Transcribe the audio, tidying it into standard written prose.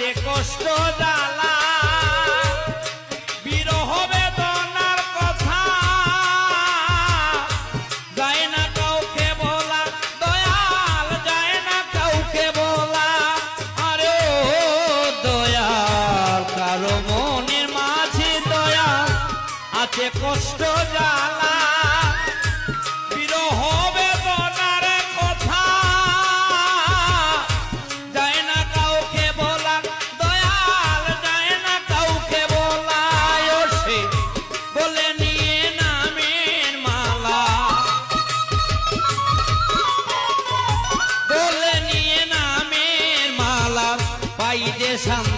আছে কষ্ট জ্বালা বিরহ বেদনার কথা যায় না কাউকে বলা দয়াল যায় না কাউকে বলা আরে ও দয়াল কারো মনের মাঝে দয়াল আছে কষ্ট জ্বালা বিরহ বেদনার কথা যায় না কাউকে বলা দয়াল যায় না কাউকে বলা সে বলে নিয়ে নামের মালা বলে নিয়ে নামের মালা পাই যে শান্তি